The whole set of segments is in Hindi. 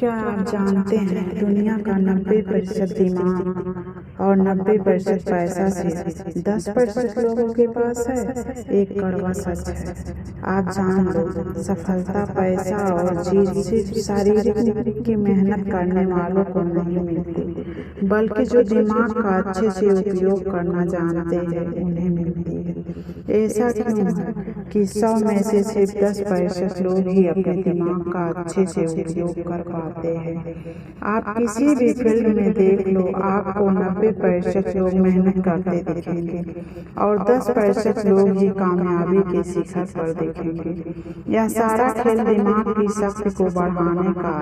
क्या आप जानते हैं दुनिया का 90% दिमाग और 90% पैसा से 10% लोगों के पास है। एक कड़वा सच है, आप जान लो, सफलता पैसा और जीत सिर्फ शारीरिक की मेहनत करने वालों को नहीं मिलती, बल्कि जो दिमाग का अच्छे से उपयोग करना जानते हैं उन्हें मिलती है। ऐसा क्यों है कि 100 में से सिर्फ 10% लोग ही अपने दिमाग का अच्छे से उपयोग कर पाते हैं। आप किसी भी फील्ड में देख लो, आपको 90% लोग मेहनत करते दिखेंगे और 10% लोग ही कामयाबी के शिखर पर दिखेंगे। यह सारा खेल दिमाग की शक्ति को बढ़ाने का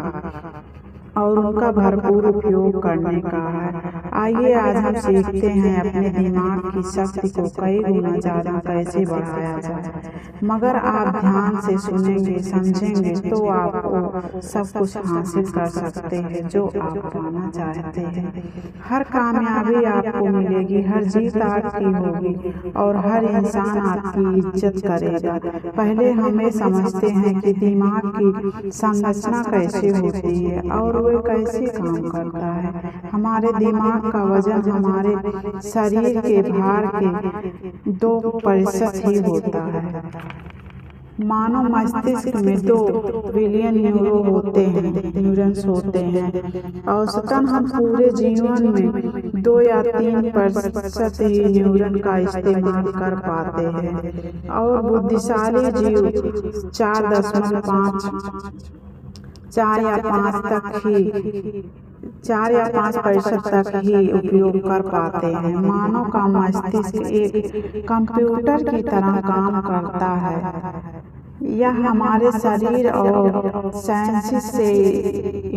और उनका भरपूर उपयोग करने का है। आइए आज हम सीखते हैं अपने दिमाग की शक्ति को कई गुना ज़्यादा कैसे बढ़ाया जाए। मगर आप ध्यान से सुनेंगे समझेंगे तो आपको सब कुछ हासिल कर सकते हैं जो आप पाना चाहते हैं। हर कामयाबी आपको मिलेगी, हर जीत आपकी होगी और हर इंसान आपकी इज्जत करेगा। पहले हमें समझते हैं कि दिमाग की संरचना कैसे होती है और वह कैसे काम करता है। हमारे दिमाग का वजन हमारे शरीर के भार के 2% ही होता है। मानव मस्तिष्क में 2 बिलियन न्यूरॉन्स होते हैं। औसतन हम पूरे जीवन में 2 या 3% ही न्यूरॉन का इस्तेमाल कर पाते हैं और बुद्धिशाली जीव 4 या 5% तक ही उपयोग कर पाते हैं। मानव का मस्तिष्क एक कंप्यूटर की तरह काम करता है। यह हमारे शरीर और सेंसेस से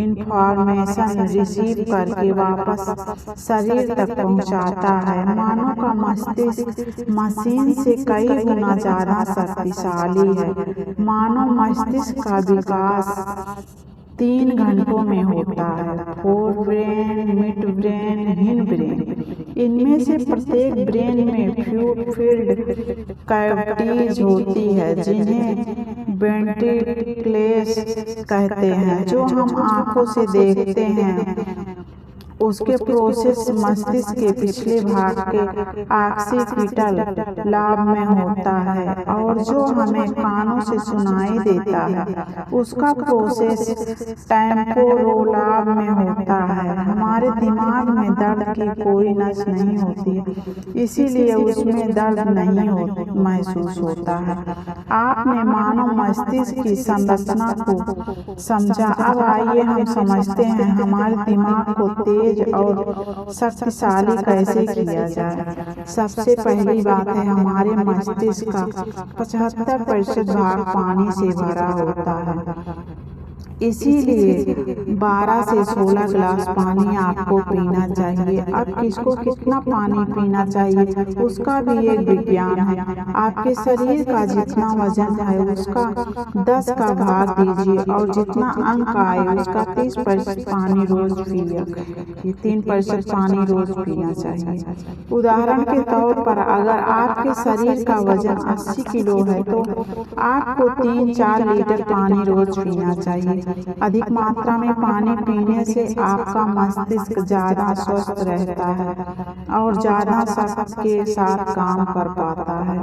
इंफॉर्मेशन रिसीव करके वापस शरीर तक पहुंचाता है। मानव का मस्तिष्क मशीन से कई गुना ज़्यादा शक्तिशाली है। मानव मस्तिष्क का विकास 3 घंटों में होता है: fore brain, mid brain, hind brain. इनमें से प्रत्येक ब्रेन में फ्लूइड कैविटीज होती है जिन्हें वेंट्रिकल्स कहते हैं। जो हम आँखों से देखते हैं उसके प्रोसेस मस्तिष्क के पिछले भाग के ऑक्सीपिटल लाब में होता है और जो हमें कानों से सुनाई देता है उसका प्रोसेस टेम्पोरल लाब में होता है। हमारे दिमाग में दर्द की कोई नस नहीं होती, इसीलिए उसमें दर्द नहीं महसूस होता है। आपने मानव मस्तिष्क की संरचना को समझा, अब आइए हम समझते हैं हमारे दिमाग को तेज और शक्तिशाली कैसे किया जाए। सबसे पहली बात है, हमारे मस्तिष्क का 75% भाग पानी से भरा होता है। इसीलिए 12 से 16 गिलास पानी आपको पीना चाहिए। अब किसको कितना पानी पीना चाहिए उसका भी एक विज्ञान है। आपके शरीर का जितना वजन है उसका 10 का भाग दीजिए और जितना अंक आए उसका 30% पानी रोज पिए। 3% पानी रोज पीना चाहिए। उदाहरण के तौर पर अगर आपके शरीर का वजन 80 किलो है तो आपको 3-4 लीटर पानी रोज पीना चाहिए। अधिक मात्रा में पानी पीने से आपका मस्तिष्क ज़्यादा स्वस्थ रहता है और ज़्यादा शक्ति के साथ काम कर पाता है।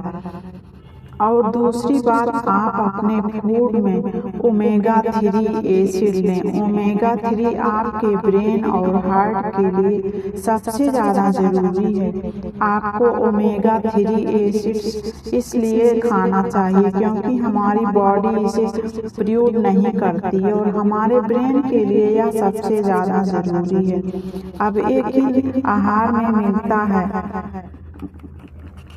और दूसरी बात, आप अपने फूड में ओमेगा 3 एसिड लें। ओमेगा 3 आपके ब्रेन और हार्ट के लिए सबसे ज़्यादा जरूरी है। आपको ओमेगा 3 एसिड इसलिए खाना चाहिए क्योंकि हमारी बॉडी इसे प्रोड्यूस नहीं करती और हमारे ब्रेन के लिए यह सबसे ज़्यादा जरूरी है। अब एक ही आहार में मिलता है,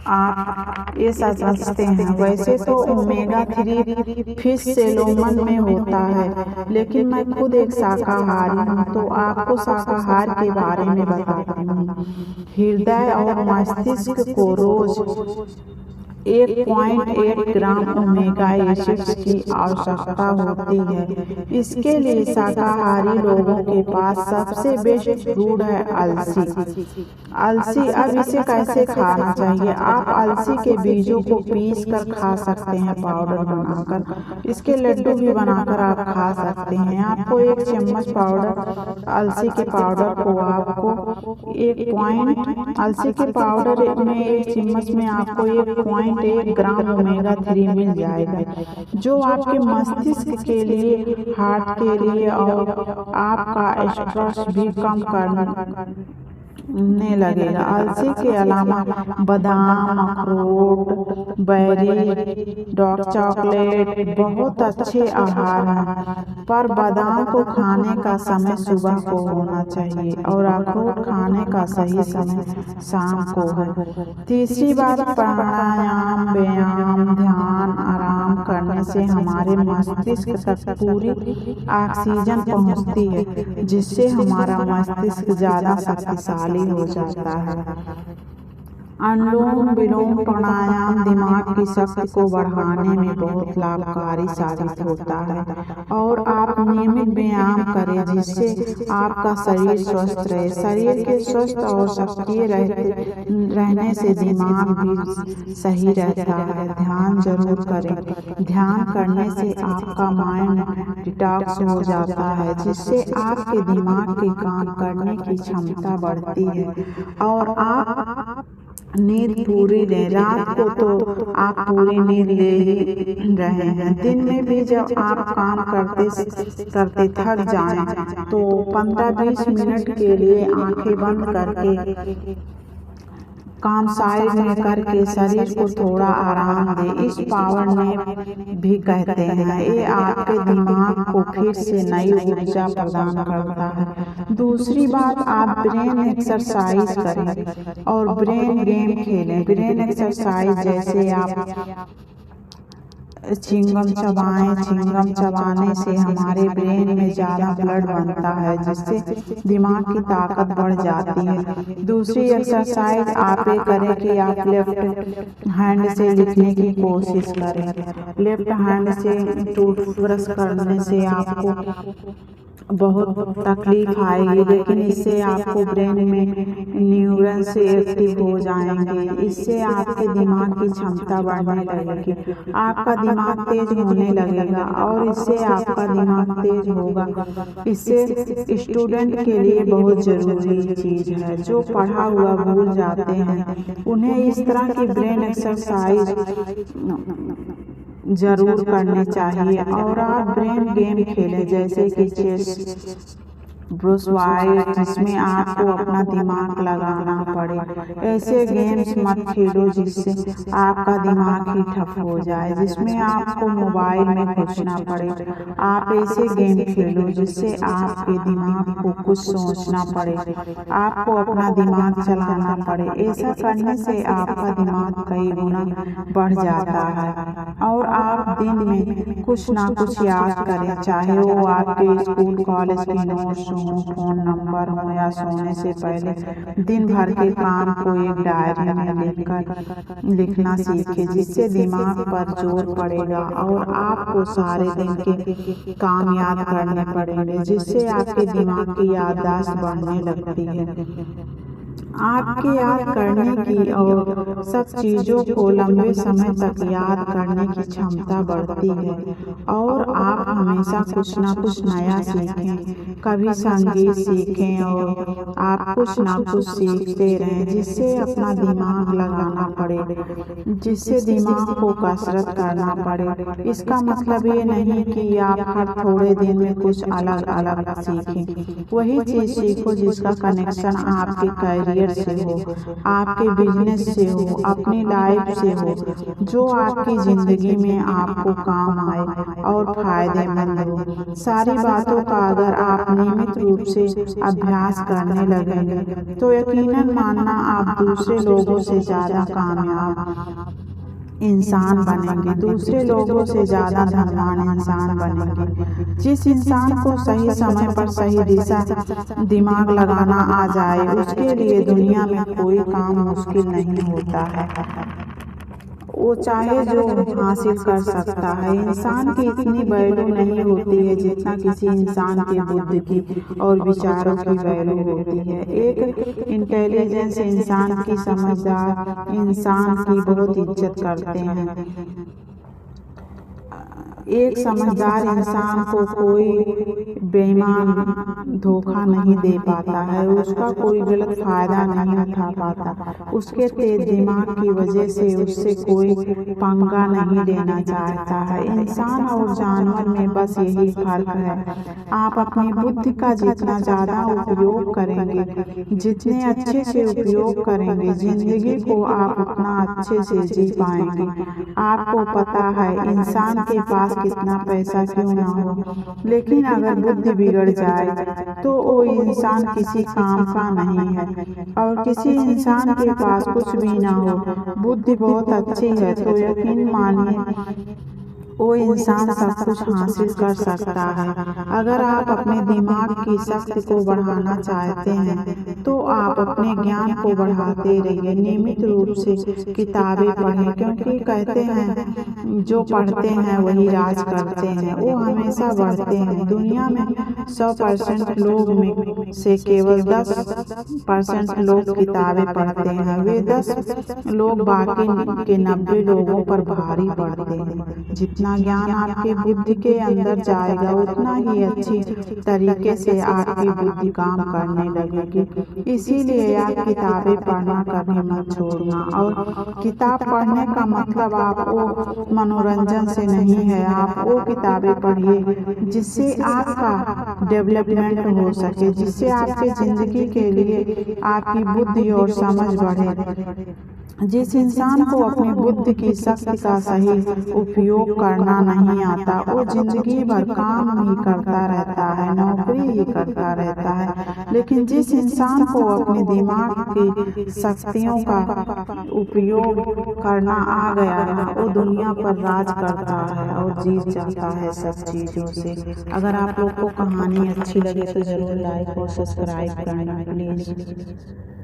आप ये समझते हैं। वैसे तो ओमेगा 3 फिश सैल्मन में होता है, लेकिन मैं खुद एक शाकाहारी हूँ तो आपको शाकाहार के बारे में बताती हूँ। हृदय और मस्तिष्क को रोज 1.8 ग्राम ओमेगा एसिड्स की आवश्यकता होती है। इसके लिए शाकाहारी लोगों के पास सबसे बेस्ट फूड है अलसी। अलसी, अब इसे कैसे खाना चाहिए? आप अलसी के बीजों को पीस कर खा सकते हैं, पाउडर बनाकर। इसके लड्डू भी बनाकर आप खा सकते हैं। आपको 1 चम्मच पाउडर अलसी के पाउडर को आपको 1 चम्मच में आपको 1.1 ग्राम ओमेगा 3 मिल जाएगा, जो आपके मस्तिष्क के लिए, हार्ट के लिए और आपका स्ट्रेस भी कम करने लगेगा। अलसी के अलावा बादाम, अखरोट, बेरी, डार्क चॉकलेट बहुत अच्छे आहार हैं, पर बादाम को खाने का समय सुबह को होना चाहिए और अखरोट खाने का सही समय शाम को है। तीसरी बात, प्राणायाम, व्यायाम, ध्यान, आराम करने से हमारे मस्तिष्क तक पूरी ऑक्सीजन पहुंचती है, जिससे हमारा मस्तिष्क ज़्यादा शक्तिशाली हो जाता है। अनुलोम विलोम प्राणायाम दिमाग की शक्ति को बढ़ाने में बहुत लाभकारी साबित होता है, और आप नियमित व्यायाम करें जिससे आपका शरीर स्वस्थ रहे। शरीर के स्वस्थ और सक्रिय रहने से दिमाग भी सही रहता है। ध्यान जरूर करें। ध्यान करने से आपका माइंड डिटॉक्स हो जाता है, जिससे आपके दिमाग के काम करने की क्षमता बढ़ती है और आप नींद पूरी लें। रात को तो आप पूरी नींद ले ही रहे हैं। दिन में भी जब आप काम करते थक जाएं तो 15-20 मिनट के लिए आंखें बंद करके काम साइड में करके शरीर को थोड़ा आराम दें। इस पावर नैप भी कहते हैं। ये आपके दिमाग को फिर से नई ऊर्जा प्रदान करता है। दूसरी बात, आप ब्रेन एक्सरसाइज करें और ब्रेन गेम खेलें। ब्रेन एक्सरसाइज जैसे आप चिंगम चबाएं। चिंगम चबाने से हमारे ब्रेन में ज़्यादा ब्लड बनता है, जिससे दिमाग की ताकत बढ़ जाती है। दूसरी एक्सरसाइज आप ये करें कि आप लेफ्ट हैंड से लिखने की कोशिश करें। लेफ्ट हैंड से टूथब्रश करने से आपको बहुत तकलीफ आएगी, लेकिन इससे आपको ब्रेन में न्यूरॉन्स एक्टिव हो जाएंगे। इससे आपके दिमाग की क्षमता बढ़ने लगेगी, आपका दिमाग तेज होने लगेगा और इससे आपका दिमाग तेज होगा। इससे स्टूडेंट के लिए बहुत ज़रूरी चीज़ है, जो पढ़ा हुआ भूल जाते हैं। उन्हें इस तरह की ब्रेन एक्सरसाइज जरूर करनी चाहिए। और आप ब्रेन गेम खेलें जैसे कि चेस, ब्रूसवाइट, जिसमें आपको अपना दिमाग लगाना पड़े। ऐसे गेम्स मत खेलो जिससे आपका दिमाग ही ठप हो जाए, जिसमें आपको मोबाइल में घुसना पड़े। आप ऐसे गेम खेलो जिससे आपके दिमाग को कुछ सोचना पड़े, आपको अपना दिमाग चलाना पड़े। ऐसा करने से आपका दिमाग कई गुना बढ़ जाता है और आप दिन में कुछ ना कुछ याद करें, चाहे वो आपके स्कूल कॉलेज की नोट्स हो, फोन नंबर हो या सोने से पहले दिन भर के काम को एक डायरी में लिखना सीखें, जिससे दिमाग पर जोर पड़ेगा और आपको सारे दिन के काम याद करने पड़ेंगे, जिससे आपके दिमाग की याददाश्त बढ़ने लगती है। आपके याद करने की और सब चीज़ों को लंबे समय तक याद करने की क्षमता बढ़ती है और आप हमेशा कुछ ना कुछ नया सीखें। कभी संगीत सीखें और आप कुछ ना कुछ सीखते रहें, जिससे अपना दिमाग लगाना पड़े, जिससे दिमाग को कसरत करना पड़े। इसका मतलब ये नहीं कि आप हर थोड़े दिन में कुछ अलग अलग सीखें। वही चीज़ सीखो जिसका कनेक्शन आपके करियर से हो, आपके बिजनेस से हो, अपनी लाइफ से हो, जो आपकी जिंदगी में आपको काम आए और फायदेमंद हो। सारी बातों का अगर आप नियमित रूप से अभ्यास करने लगेंगे तो यकीनन मानना आप दूसरे लोगों से ज़्यादा कामयाब इंसान बनेंगे, दूसरे लोगों से ज़्यादा धनवान इंसान बनेंगे। जिस इंसान को सही समय पर सही दिशा दिमाग लगाना आ जाए, उसके लिए दुनिया में कोई काम मुश्किल नहीं होता है। वो चाहे जो हासिल कर सकता है। इंसान की इतनी वैल्यू नहीं होती है जितना किसी इंसान के बुद्धि की और विचारों की वैल्यू होती है। एक इंटेलिजेंस इंसान की, समझदार इंसान की बहुत इज्जत करते हैं। एक समझदार इंसान को कोई बेईमान धोखा नहीं दे पाता है, उसका कोई गलत फायदा नहीं उठा पाता। उसके तेज दिमाग की वजह से उससे कोई पंगा नहीं लेना चाहता है। इंसान और जानवर में बस यही फर्क है। आप अपनी बुद्धि का जितना ज्यादा उपयोग करेंगे, जितने अच्छे से उपयोग करेंगे, जिंदगी को आप उतना अच्छे से जी पाएंगे। आपको पता है इंसान के पास कितना पैसा क्यों ना हो, लेकिन अगर बुद्धि बिगड़ जाए तो वो इंसान किसी काम का नहीं है। और किसी इंसान के पास कुछ भी ना हो, बुद्धि बहुत अच्छी है तो यकीन मानिए वो इंसान सब कुछ हासिल कर सकता है। अगर आप अपने दिमाग की शक्ति को बढ़ाना चाहते हैं तो आप अपने ज्ञान को बढ़ाते रहिए। नियमित रूप से किताबें पढ़ें, क्योंकि कहते हैं जो पढ़ते हैं वही राज करते हैं, वो हमेशा बढ़ते हैं। दुनिया में 100% लोग में से केवल 10% लोग किताबें पढ़ते हैं। वे 10 लोग बाकी के 90 लोगों पर भारी पड़ते हैं। जितना ज्ञान आपके बुद्धि के अंदर जाएगा उतना ही अच्छी तरीके से आपकी बुद्धि काम करने लगेगी। इसीलिए आप किताबें पढ़ना कभी मत छोड़ना। और किताब पढ़ने का मतलब आप वो मनोरंजन से नहीं है। आप वो किताबें पढ़िए जिससे आपका डेवलपमेंट हो सके, जिससे आपके जिंदगी के लिए आपकी बुद्धि और समझ बढ़े। जिस इंसान को अपनी बुद्धि की शक्ति का सही उपयोग करना नहीं आता, वो जिंदगी भर काम ही करता रहता है, नौकरी ही करता रहता है। लेकिन जिस इंसान को अपने दिमाग की शक्तियों का उपयोग करना आ गया है, वो दुनिया पर राज करता है और जीत जाता है सब चीज़ों से। अगर आप लोग को कहानी अच्छी लगे तो ज़रूर लाइक और सब्सक्राइब करना प्लीज़।